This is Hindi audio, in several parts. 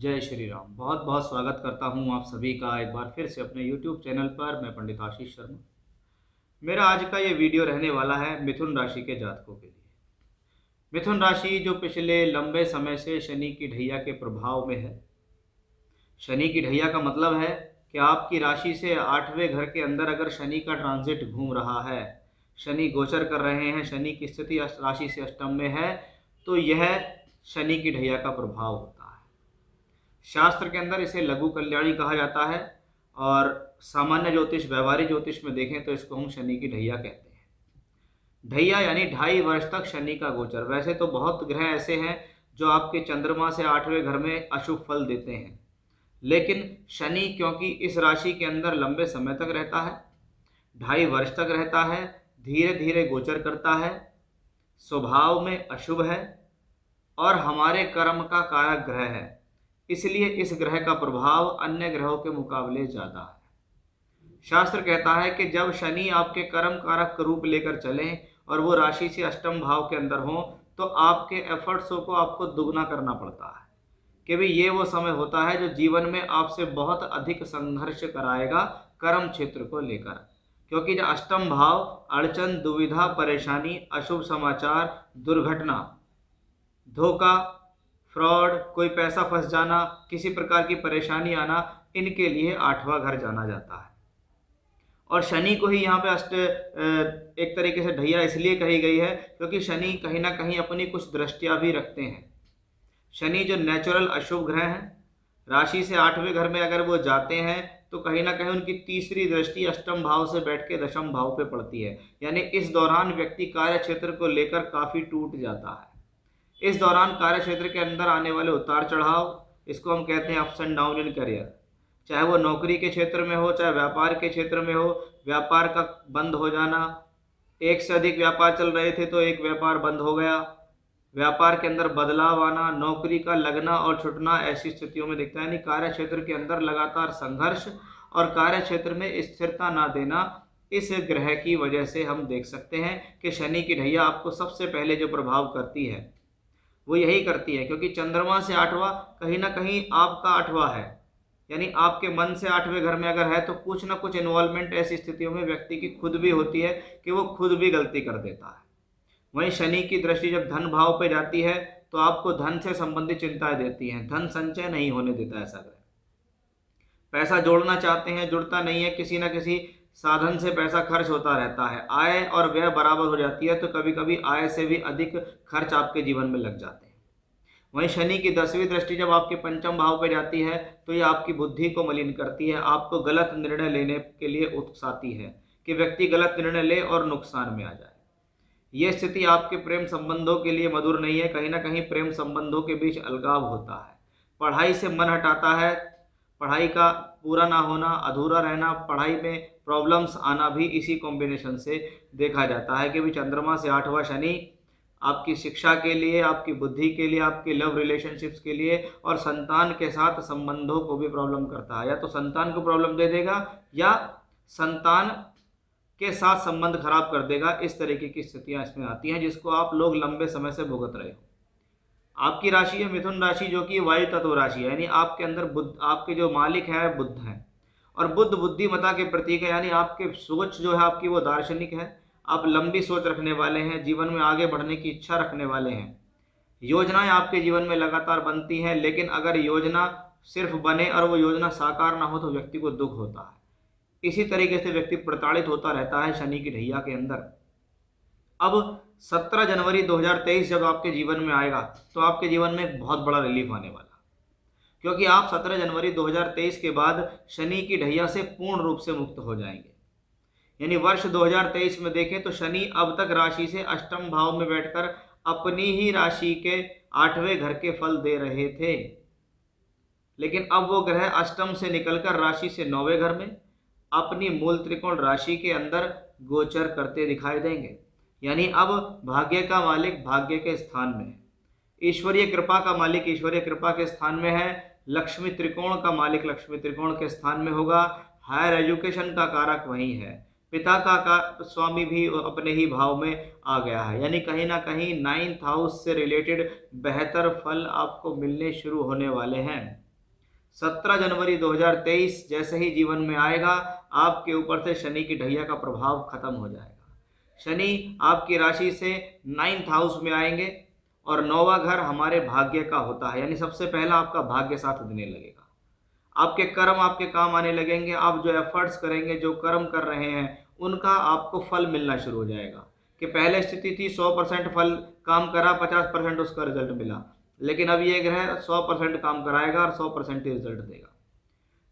जय श्री राम। बहुत बहुत स्वागत करता हूँ आप सभी का एक बार फिर से अपने YouTube चैनल पर। मैं पंडित आशीष शर्मा। मेरा आज का ये वीडियो रहने वाला है मिथुन राशि के जातकों के लिए। मिथुन राशि जो पिछले लंबे समय से शनि की ढैया के प्रभाव में है। शनि की ढैया का मतलब है कि आपकी राशि से आठवें घर के अंदर अगर शनि का ट्रांजिट घूम रहा है, शनि गोचर कर रहे हैं, शनि की स्थिति राशि से अष्टम में है, तो यह शनि की ढैया का प्रभाव होता है। शास्त्र के अंदर इसे लघु कल्याणी कहा जाता है और सामान्य ज्योतिष, व्यवहारिक ज्योतिष में देखें तो इसको हम शनि की ढैया कहते हैं। ढैया यानी 2.5 वर्ष तक शनि का गोचर। वैसे तो बहुत ग्रह ऐसे हैं जो आपके चंद्रमा से आठवें घर में अशुभ फल देते हैं, लेकिन शनि क्योंकि इस राशि के अंदर लंबे समय तक रहता है, 2.5 वर्ष तक रहता है, धीरे धीरे गोचर करता है, स्वभाव में अशुभ है और हमारे कर्म का कारक ग्रह है, इसलिए इस ग्रह का प्रभाव अन्य ग्रहों के मुकाबले ज़्यादा है। शास्त्र कहता है कि जब शनि आपके कर्म कारक रूप लेकर चलें और वो राशि से अष्टम भाव के अंदर हों, तो आपके एफर्ट्सों को आपको दुगना करना पड़ता है। कि भाई ये वो समय होता है जो जीवन में आपसे बहुत अधिक संघर्ष कराएगा कर्म क्षेत्र को लेकर, क्योंकि जो अष्टम भाव अड़चन, दुविधा, परेशानी, अशुभ समाचार, दुर्घटना, धोखा, फ्रॉड, कोई पैसा फंस जाना, किसी प्रकार की परेशानी आना, इनके लिए आठवां घर जाना जाता है। और शनि को ही यहाँ पे एक तरीके से ढैया इसलिए कही गई है क्योंकि शनि कहीं ना कहीं अपनी कुछ दृष्टियाँ भी रखते हैं। शनि जो नेचुरल अशुभ ग्रह हैं, राशि से आठवें घर में अगर वो जाते हैं तो कहीं ना कहीं उनकी तीसरी दृष्टि अष्टम भाव से बैठ के दशम भाव पे पड़ती है। यानी इस दौरान व्यक्ति कार्य क्षेत्र को लेकर काफ़ी टूट जाता है। इस दौरान कार्य क्षेत्र के अंदर आने वाले उतार चढ़ाव, इसको हम कहते हैं ups and down in career. चाहे वो नौकरी के क्षेत्र में हो, चाहे व्यापार के क्षेत्र में हो, व्यापार का बंद हो जाना, एक से अधिक व्यापार चल रहे थे तो एक व्यापार बंद हो गया, व्यापार के अंदर बदलाव आना, नौकरी का लगना और छुटना, ऐसी स्थितियों में दिखता है। यानी कार्य क्षेत्र के अंदर लगातार संघर्ष और कार्य क्षेत्र में स्थिरता ना देना, इस ग्रह की वजह से हम देख सकते हैं कि शनि की ढैया आपको सबसे पहले जो प्रभाव करती है वो यही करती है, क्योंकि चंद्रमा से आठवां कहीं ना कहीं आपका आठवां है। यानी आपके मन से आठवें घर में अगर है तो कुछ ना कुछ इन्वॉल्वमेंट ऐसी स्थितियों में व्यक्ति की खुद भी होती है कि वो खुद भी गलती कर देता है। वहीं शनि की दृष्टि जब धन भाव पे जाती है तो आपको धन से संबंधित चिंताएं देती हैं, धन संचय नहीं होने देता ऐसा ग्रह। पैसा जोड़ना चाहते हैं, जुड़ता नहीं है, किसी ना किसी साधन से पैसा खर्च होता रहता है, आय और व्यय बराबर हो जाती है, तो कभी कभी आय से भी अधिक खर्च आपके जीवन में लग जाते हैं। वहीं शनि की 10वीं दृष्टि जब आपके पंचम भाव पे जाती है तो ये आपकी बुद्धि को मलिन करती है, आपको गलत निर्णय लेने के लिए उकसाती है कि व्यक्ति गलत निर्णय ले और नुकसान में आ जाए। ये स्थिति आपके प्रेम संबंधों के लिए मधुर नहीं है, कहीं ना कहीं प्रेम संबंधों के बीच अलगाव होता है, पढ़ाई से मन हटाता है, पढ़ाई का पूरा ना होना, अधूरा रहना, पढ़ाई में प्रॉब्लम्स आना भी इसी कॉम्बिनेशन से देखा जाता है कि भी चंद्रमा से आठवां शनि आपकी शिक्षा के लिए, आपकी बुद्धि के लिए, आपकी लव रिलेशनशिप्स के लिए और संतान के साथ संबंधों को भी प्रॉब्लम करता है। या तो संतान को प्रॉब्लम दे देगा या संतान के साथ संबंध खराब कर देगा। इस तरीके की स्थितियां इसमें आती हैं जिसको आप लोग लंबे समय से भुगत रहे हो। आपकी राशि है मिथुन राशि, जो कि वायु तत्व राशि है, यानी आपके अंदर बुद्ध, आपके जो मालिक है बुद्ध हैं और बुद्ध बुद्धिमता के प्रतीक है। यानी आपके सोच जो है आपकी वो दार्शनिक है, आप लंबी सोच रखने वाले हैं, जीवन में आगे बढ़ने की इच्छा रखने वाले हैं, योजनाएं आपके जीवन में लगातार बनती हैं, लेकिन अगर योजना सिर्फ बने और वो योजना साकार ना हो तो व्यक्ति को दुख होता है। इसी तरीके से व्यक्ति प्रताड़ित होता रहता है शनि की ढैया के अंदर। अब 17 जनवरी 2023 जब आपके जीवन में आएगा तो आपके जीवन में एक बहुत बड़ा रिलीफ आने वाला, क्योंकि आप 17 जनवरी 2023 के बाद शनि की ढैया से पूर्ण रूप से मुक्त हो जाएंगे। यानी वर्ष 2023 में देखें तो शनि अब तक राशि से अष्टम भाव में बैठकर अपनी ही राशि के आठवें घर के फल दे रहे थे, लेकिन अब वो ग्रह अष्टम से निकलकर राशि से नौवें घर में अपनी मूल त्रिकोण राशि के अंदर गोचर करते दिखाई देंगे। यानी अब भाग्य का मालिक भाग्य के स्थान में है, ईश्वरीय कृपा का मालिक ईश्वरीय कृपा के स्थान में है, लक्ष्मी त्रिकोण का मालिक लक्ष्मी त्रिकोण के स्थान में होगा, हायर एजुकेशन का कारक वही है, पिता का स्वामी भी अपने ही भाव में आ गया है। यानी कहीं ना कहीं 9th हाउस से रिलेटेड बेहतर फल आपको मिलने शुरू होने वाले हैं। 17 जनवरी 2023 जैसे ही जीवन में आएगा, आपके ऊपर से शनि की ढैया का प्रभाव खत्म हो जाएगा। शनि आपकी राशि से 9th हाउस में आएंगे और 9वां घर हमारे भाग्य का होता है, यानी सबसे पहला आपका भाग्य साथ देने लगेगा। आपके कर्म आपके काम आने लगेंगे। आप जो एफर्ट्स करेंगे, जो कर्म कर रहे हैं, उनका आपको फल मिलना शुरू हो जाएगा। कि पहले स्थिति थी 100% फल काम करा, 50% उसका रिजल्ट मिला, लेकिन अब ये ग्रह 100% काम कराएगा और 100% ही रिजल्ट देगा।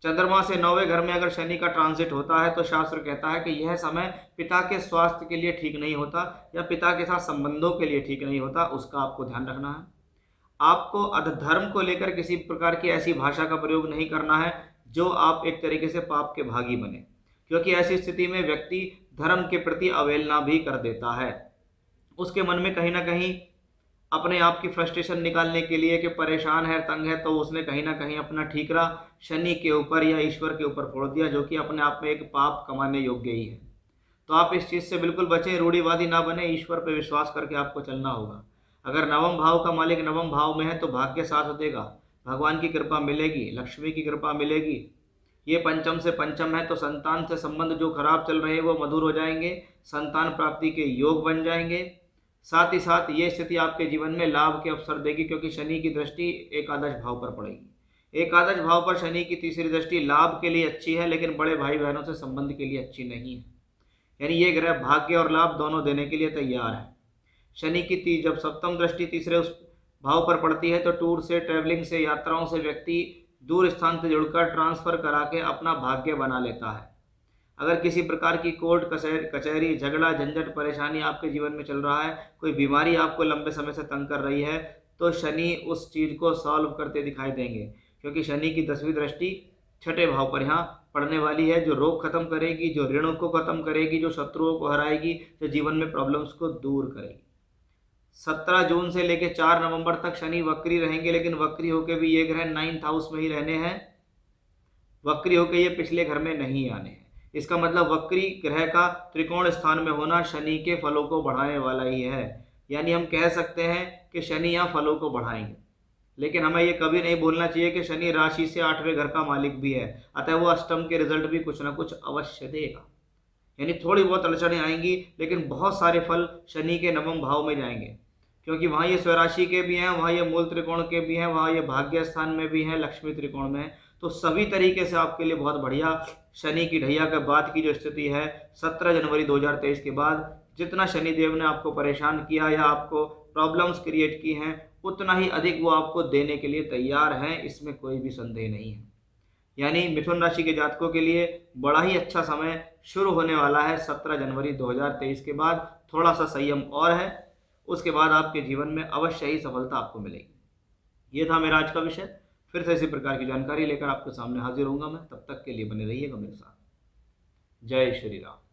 चंद्रमा से 9वें घर में अगर शनि का ट्रांजिट होता है तो शास्त्र कहता है कि यह समय पिता के स्वास्थ्य के लिए ठीक नहीं होता या पिता के साथ संबंधों के लिए ठीक नहीं होता, उसका आपको ध्यान रखना है। आपको अधर्म को लेकर किसी प्रकार की ऐसी भाषा का प्रयोग नहीं करना है जो आप एक तरीके से पाप के भागी बने, क्योंकि ऐसी स्थिति में व्यक्ति धर्म के प्रति अवहेलना भी कर देता है। उसके मन में कहीं ना कहीं अपने आप की फ्रस्ट्रेशन निकालने के लिए कि परेशान है, तंग है, तो उसने कहीं ना कहीं अपना ठीकरा शनि के ऊपर या ईश्वर के ऊपर फोड़ दिया, जो कि अपने आप में एक पाप कमाने योग्य ही है। तो आप इस चीज़ से बिल्कुल बचें, रूढ़िवादी ना बने, ईश्वर पर विश्वास करके आपको चलना होगा। अगर नवम भाव का मालिक नवम भाव में है तो भाग्य साथ देगा, भगवान की कृपा मिलेगी, लक्ष्मी की कृपा मिलेगी। ये पंचम से पंचम है तो संतान से संबंध जो खराब चल रहे हैं वो मधुर हो जाएंगे, संतान प्राप्ति के योग बन जाएंगे। साथ ही साथ ये स्थिति आपके जीवन में लाभ के अवसर देगी, क्योंकि शनि की दृष्टि एकादश भाव पर पड़ेगी। एकादश भाव पर शनि की तीसरी दृष्टि लाभ के लिए अच्छी है, लेकिन बड़े भाई बहनों से संबंध के लिए अच्छी नहीं है। यानी ये ग्रह भाग्य और लाभ दोनों देने के लिए तैयार है। शनि की जब सप्तम दृष्टि तीसरे उस भाव पर पड़ती है तो टूर से, ट्रैवलिंग से, यात्राओं से व्यक्ति दूर स्थान से जुड़कर ट्रांसफर करा के अपना भाग्य बना लेता है। अगर किसी प्रकार की कोर्ट कचहरी, झगड़ा, झंझट, परेशानी आपके जीवन में चल रहा है, कोई बीमारी आपको लंबे समय से तंग कर रही है, तो शनि उस चीज़ को सॉल्व करते दिखाई देंगे, क्योंकि शनि की 10वीं दृष्टि छठे भाव पर यहाँ पड़ने वाली है, जो रोग खत्म करेगी, जो ऋणों को खत्म करेगी, जो शत्रुओं को हराएगी, जो जीवन में प्रॉब्लम्स को दूर करेगी। 17 जून से लेकर 4 नवंबर तक शनि वक्री रहेंगे, लेकिन वक्री होकर भी ये ग्रह 9th हाउस में ही रहने हैं। वक्री होकर ये पिछले घर में नहीं आने हैं। इसका मतलब वक्री ग्रह का त्रिकोण स्थान में होना शनि के फलों को बढ़ाने वाला ही है। यानी हम कह सकते हैं कि शनि यहाँ फलों को बढ़ाएंगे, लेकिन हमें ये कभी नहीं भूलना चाहिए कि शनि राशि से 8वें घर का मालिक भी है, अतः वो अष्टम के रिजल्ट भी कुछ ना कुछ अवश्य देगा। यानी थोड़ी बहुत अड़चनें आएंगी, लेकिन बहुत सारे फल शनि के नवम भाव में जाएंगे, क्योंकि वहाँ ये स्वराशि के भी हैं, वहाँ ये मूल त्रिकोण के भी हैं, वहाँ ये भाग्य स्थान में भी हैं, लक्ष्मी त्रिकोण में है। तो सभी तरीके से आपके लिए बहुत बढ़िया शनि की ढैया के बाद की जो स्थिति है 17 जनवरी 2023 के बाद, जितना शनि देव ने आपको परेशान किया या आपको प्रॉब्लम्स क्रिएट की हैं, उतना ही अधिक वो आपको देने के लिए तैयार हैं, इसमें कोई भी संदेह नहीं है। यानी मिथुन राशि के जातकों के लिए बड़ा ही अच्छा समय शुरू होने वाला है 17 जनवरी 2023 के बाद। थोड़ा सा संयम और है, उसके बाद आपके जीवन में अवश्य ही सफलता आपको मिलेगी। ये था मेरा आज का विषय। फिर से इसी प्रकार की जानकारी लेकर आपके सामने हाजिर होऊंगा मैं। तब तक के लिए बने रहिएगा मेरे साथ। जय श्री राम।